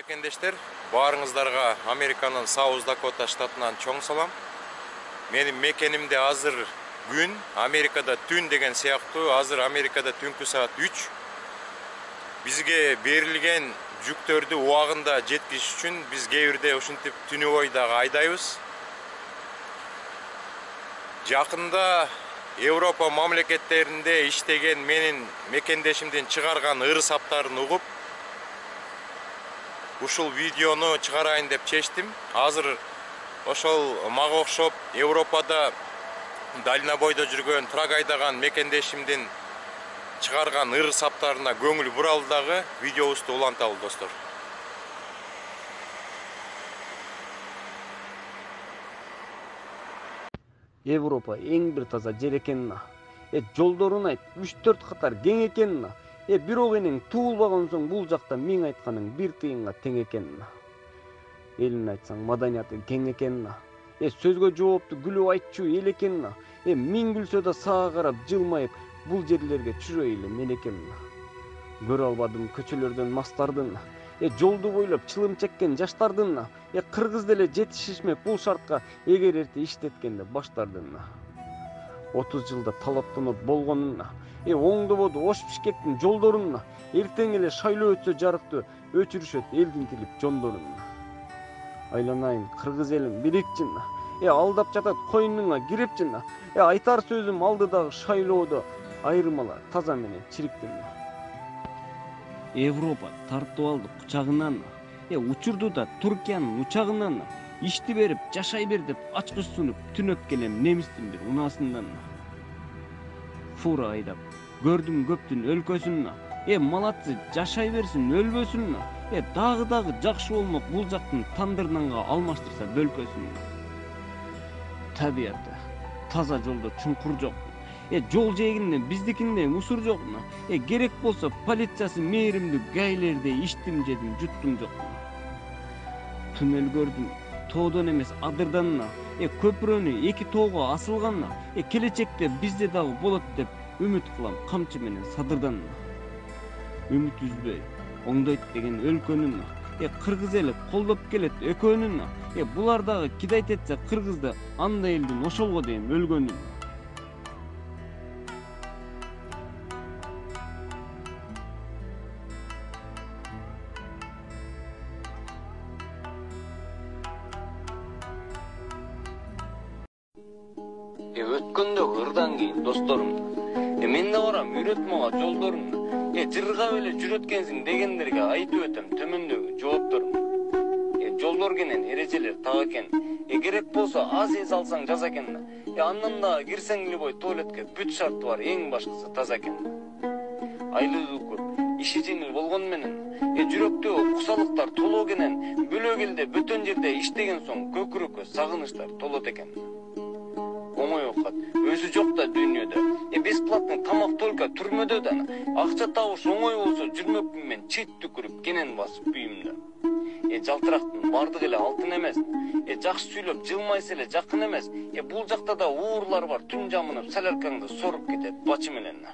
Мекендештер, баарыңыздарга Американын Сауз Дакота штатынан чоң салам. Менин мекенимде азыр күн, Америкада түн деген сыяктуу, азыр Америкада түнкү саат 3. Бизге берилген жүктөрдү убагында жеткизиш үчүн биз кээ бирде ушинтип түнү бою дагы айдайбыз. Жакында Европа мамлекеттеринде иштеген менин мекендешимдин чыгарган ыр саптарын угуп, ушул видеону чыгарайын деп чечтим. Азыр ошол мага окшоп Европада дальнобойдо жүргөн трак айдаган мекендешимдин чыгарган ыр саптарына көңүл буралы дагы видеобузду уланталы достор. Европа эң бир таза жер экенин, жолдорун айт 3-4 катар кең экенин, бирок энең туулбаган соң бул жакта миң айтканың бир тыйынга тең экенин. Элин айтсаң маданияты кең экенин, сөзгө жоопту күлүп айтчу эл экенин, миң күлсө да сага карап жылмайып бул жерлерге чүрөй эле мен экенмин. Көрө албадым көчөлөрдөн мастардын, жолду бойлоп чылым чеккен жаштардын, кыргыз деле жетишишмек бул шартка эгер эрте иштеткенде баштардын. 30 жылда талаптанот болгонун, оңдободу Ош Бишкектин жолдорун, эртең эле шайлоо өтсө жарыктуу өчүрүшөт элдин тилип жондорун. Айланайын кыргыз элим бирикчин, алдап жатат койнуңа кирипчин, айтар сөзүм алдыдагы шайлоодо айырмалар таза менен чириктим. Европа тартып алды кучагынан, учурду да Туркиянын учагынан, ишти берип жашай бер деп ачкыч сунуп түнөп келем немистин бир унаасынан. Фура айдап көрдүм көптүн өлкөсүн, малатсы жашай берсин өлбөсүн, дагы жакшы болмок бул жактын тандырнанга алмаштырса бөлкөсүн. Табияты таза жолдо чуңкур жок, жол жээгинде биздикиндей мусор жок, керек болсо полициясы мээримдүү гайлерде иштим жедим жуттум жок. Туннел көрдүм тоодон эмес адырдан, көпүрөнү 2 тоого асылган, келечекте бизде дагы болот деп үмүт кылам камчы менен садырдан. Үмүт үзбөй оңдойт деген өлкөнүн, кыргыз эли колдоп келет экөөнүн, булар дагы кидайт этсе кыргызды андай элдин ошолго дейм өлгөнүн. Өткөндөгү ырдан кийин досторум, мен да барам үйрөт мага жолдорун, жыргап эле жүрөткенсиң дегендерге айтып өтөм төмөндөгү жоопторун. Жолдор кенен эрежелер так экен, керек болсо аз эс алсаң жаза экен, андан да кирсең эле туалетке бүт шарты бар, эң башкысы таза экен. Айлуу көп, иши жеңил болгону менен, жүрөктөгү кусалыктар толуу кенен, бөлөк элде бөтөн жерде иштеген соң көкүрөккө сагынычтар толот экен. Оңой окат, өзү жок да дүйнөдө, бесплатный тамак только түрмөдө да, акча табыш оңой болсо жүрмөкмүн мен чет түкүрүп кенен басып үйүмдө. Жалтырактын бардыгы эле алтын эмес, жакшы сүйлөп жылмайса эле жакын эмес, бул жакта да уурлар бар, түн жамынып саляркаңды соруп кетет бачы менен.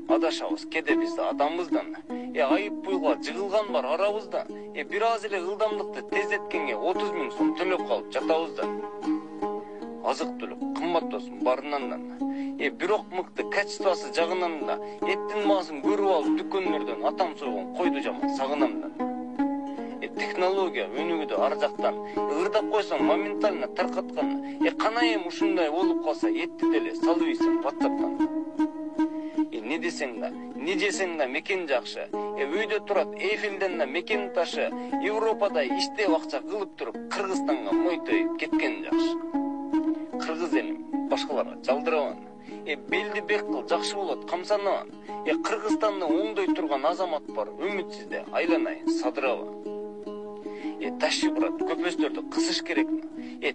Адашабыз, кеде биз да адамбыздан, айып буйга жыгылган бар арабызда, бир аз эле ылдамдыкты тездеткенге 30 000 сом төлөп калып жатабыз да. Азык түлүк кымбаттоосун барынан, бирок мыкты качествосы жагынан да, эттин баасын көрүп алып дүкөнлөрдөн атам сойгон койду жаман сагынам да. Технология өнүгүүдө ар жактан, ырдап койсоң моментально таркаткан, канайым ушундай болуп калса этти деле салып ийсең WhatsApp'тан. Не десең да, не жесең да мекен жакшы, үйдө турат Эйфелден да мекен ташы, Европада иштеп акча кылып туруп Кыргызстанга мойтойуп кеткен жакшы. Кыргыз элим башкаларга жалдырабан, белди бек кыл жакшы болот камсанабан, Кыргызстанды оңдой турган азамат бар, үмүтсизде айланайын садырабан. Ташчы брат көпөстөрдү кысыш керекми,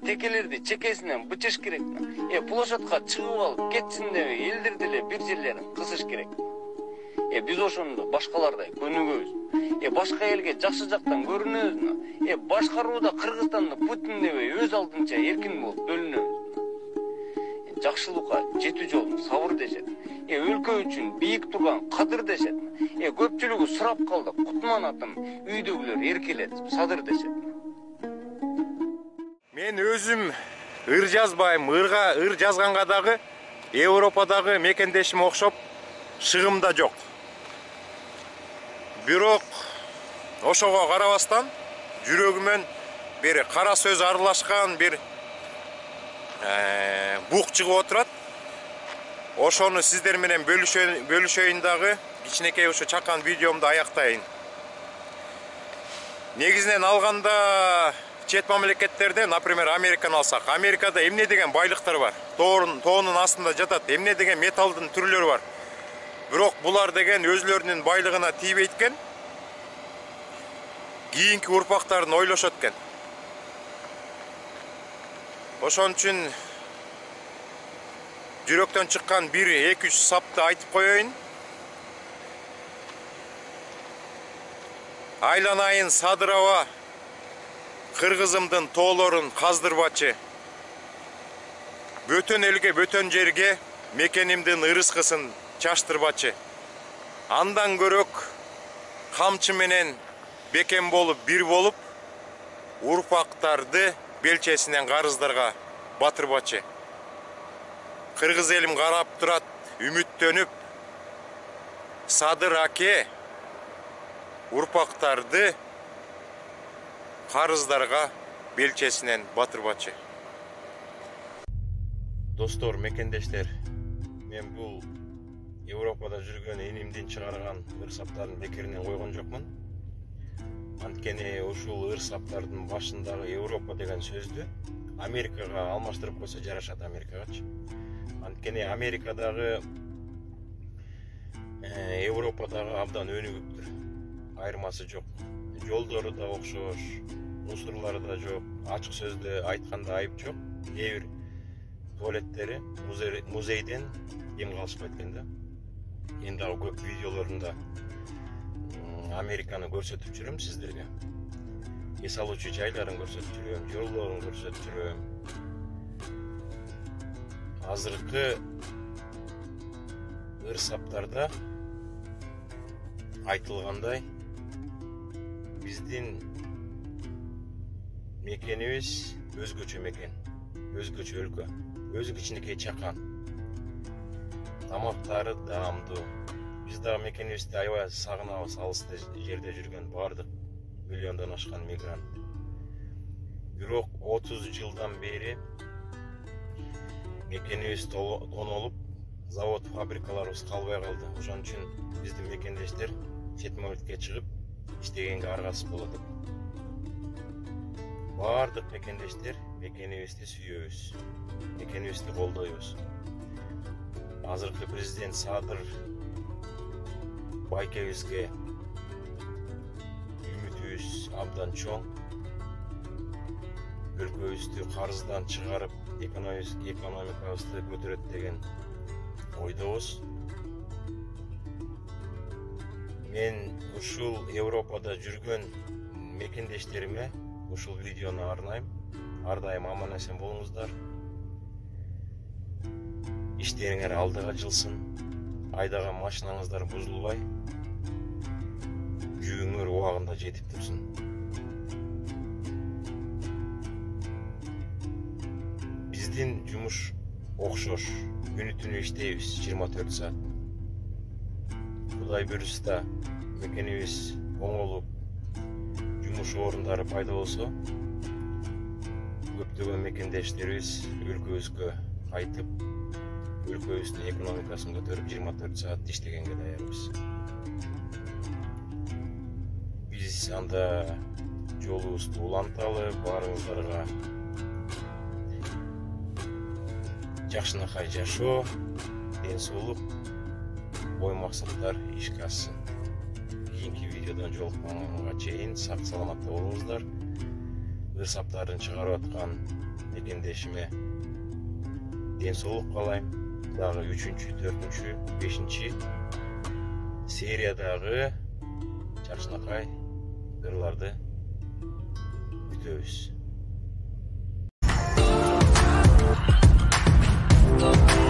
текелерди чекесинен бычыш керекми, площадка чыгып алып кетсин деп элдерди эле бир жерлерин кысыш керек. Биз ошондо башкалардай көнүгөбүз, башка элге жакшы жактан көрүнөбүз, башкарууда Кыргызстанды Путин дебей өз алдынча эркин болуп бөлүнөбүз. жакшылыкка жетүү жолун сабыр дешет. Өлкө үчүн бийик турган кадыр дешет. Көпчүлүгү сурап калды. Кутман атым үйдөгүлөр эркелетип садыр дешет. Мен өзүм ыр жазбайм, ыр жазганга дагы Европадагы мекендешим окшоп шыгым да жок. Бирок ошого карабастан жүрөгүмөн бир кара сөз аралашкан бир бук чыгып отурат. Ошону сиздер менен бөлүшөйүн дагы, кичинекей ушу чакан видеомду аяктайын. Негизинен алганда чет мамлекеттерде, например, Американы алсак, Америкада эмне деген байлыктар бар. Тоонун астында жатат, эмне деген металдын түрлөрү бар. Бирок булар деген өзлөрүнүн байлыгына тийбейт экен. Кийинки урпактарын ойлошот экен. Ошон үчүн жүрөктөн чыккан 1-2-3 сапты айтып коеюн. Айланайын садыраба, кыргызымдын тоолорун каздырбачы. Бөтөн элге, бөтөн жерге мекенимдин ырыскысын чаштырбачы. Андан көрөк камчы менен бекем болуп, бир болуп, урпактарды белчесинен карыздарга батырбачы. Кыргыз элим карап турат, үмүттөнүп, Садыр аке урпактарды карыздарга белчесинен батырбачы. Достор, мекендештер, мен бул Европада жүргөн энимдин чыгарган ыр-саптарын бекеринен койгон жокмун. Анткени ушул ыр-саптардын башындагы Европа деген сөздү Америкага алмаштырып койсо жарашат, Америкагачы. Анткени Америкадагы Европадагы абдан өнүгүптүр. Айырмасы жок. Жолдору да окшош, мусорлары да жок, ачык сөздү айтканда айып жок. Кээ бир туалеттери музейден кем калышпайт экен да. Мен дагы көп видеолорунда Американы көрсөтүп жүрөм сиздерге. Эс алуучу жайларын көрсөтүп жүрөм, жолдорун көрсөтүп жүрөм. Азыркы ыр-саптарда айтылгандай, биздин мекенибиз өзгөчө мекен, өзгөчө өлкө, өзү кичинекей чакан. Тамактары даамдуу. Биз дагы мекенибизди аябай сагынабыз, алыста жерде жүргөн бардык миллиондон ашкан мигрант. Бирок 30 жылдан бери мекенибиз тонолуп, завод, фабрикаларыбыз калбай калды. Ошон үчүн биздин мекендештер чет мамлекетке чыгып иштегенге аргасыз болот. Бардык мекендештер мекенибизди сүйөбүз, мекенибизди колдойбуз. Азыркы президент Садыр байкебизге үмүтүбүз абдан чоң. Өлкөбүздү карыздан чыгарып, экономикабызды көтөрөт деген ойдобуз. Мен ушул Европада жүргөн мекендештериме ушул видеону арнайм. Ар дайым аман эсен болуңуздар. Иштериңер алдыга жылсын. Айдаган машинаңыздар бузулбай, жүгүңөр убагында жетип турсун. Биздин жумуш окшош. Күнү-түнү иштейбиз 24 саат. Кудай буйруса, мекенибиз оңолуп, жумуш орундары пайда болсо, көптөгөн мекендештерибиз өлкөбүзгө кайтып, өлкөбүздүн экономикасын көтөрүп 24 саат иштегенге даярбыз. Биз анда жолубузду уланталы, баарыңыздарга жакшынакай жашоо, ден соолук, ой максаттар ишке ашсын. Кийинки видеодон жолукканга чейин сак саламатта болуңуздар. Ыр-саптарын чыгарып аткан мекендешиме ден соолук каалайм. Дагы 3-чү, 4-чү, 5-чи сериядагы жакшынакай ырларды күтөбүз. Stop.